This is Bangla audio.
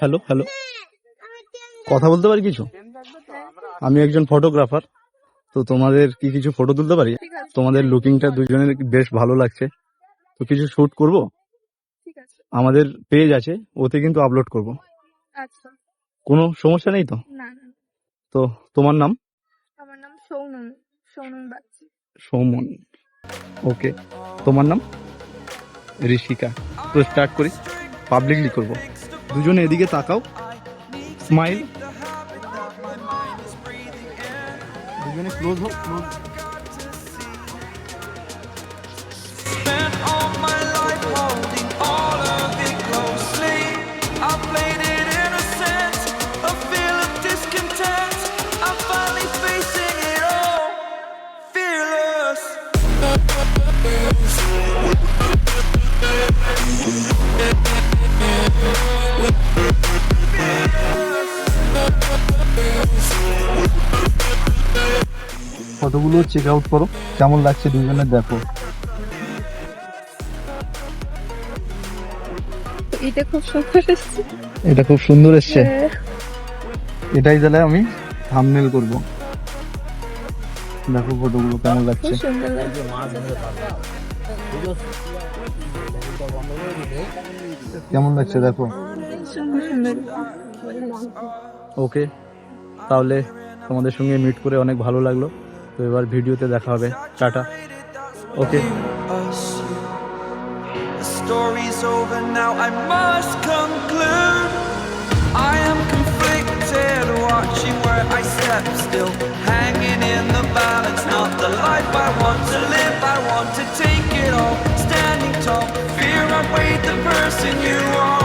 হ্যালো হ্যালো, কথা বলতে পারি কিছু? আমি একজন ফটোগ্রাফার, তো তোমাদের কি কিছু ফটো তুলতে পারি? তোমাদের লুকিংটা দুজনের বেশ ভালো লাগছে, তো কিছু শুট করব। আমাদের পেজ আছে, ওতে কিন্তু আপলোড করব। আচ্ছা, কোনো সমস্যা নেই তো? না না, তো তোমার নাম? আমার নাম সৌনম, সৌনম বাগচি। সৌমন। ওকে, তোমার নাম? ঋষিকা। তো স্টার্ট করি, পাবলিকলি করব। দুজনে এদিকে তাকাও, স্মাইল। দুজনে ক্লোজ হোক, close. Spent all my life holding all of it closely. I played it innocent, a feel of discontent. I'm finally facing it all, fearless. ফটোগুলো চেক আউট করো, কেমন লাগছে দুজনের দেখো। এটা খুব সুন্দর এসেছে। এটা খুব সুন্দর এসছে, এটাই তাহলে আমি থাম্বনেল করব। দেখো ফটোগুলো কেমন লাগছে। খুব সুন্দর লাগছে। কেমন লাগছে দেখো। সুন্দর সুন্দর। ওকে, তাহলে তোমাদের সঙ্গে মিট করে অনেক ভালো লাগলো। তো এবার ভিডিওতে দেখা হবে, tata. Okay. Us. The story's over now, I must conclude. I am conflicted, watching where I step still, hanging in the balance. Not the life I want to live, I want to take it all. Standing tall, fear I weighed the person you are.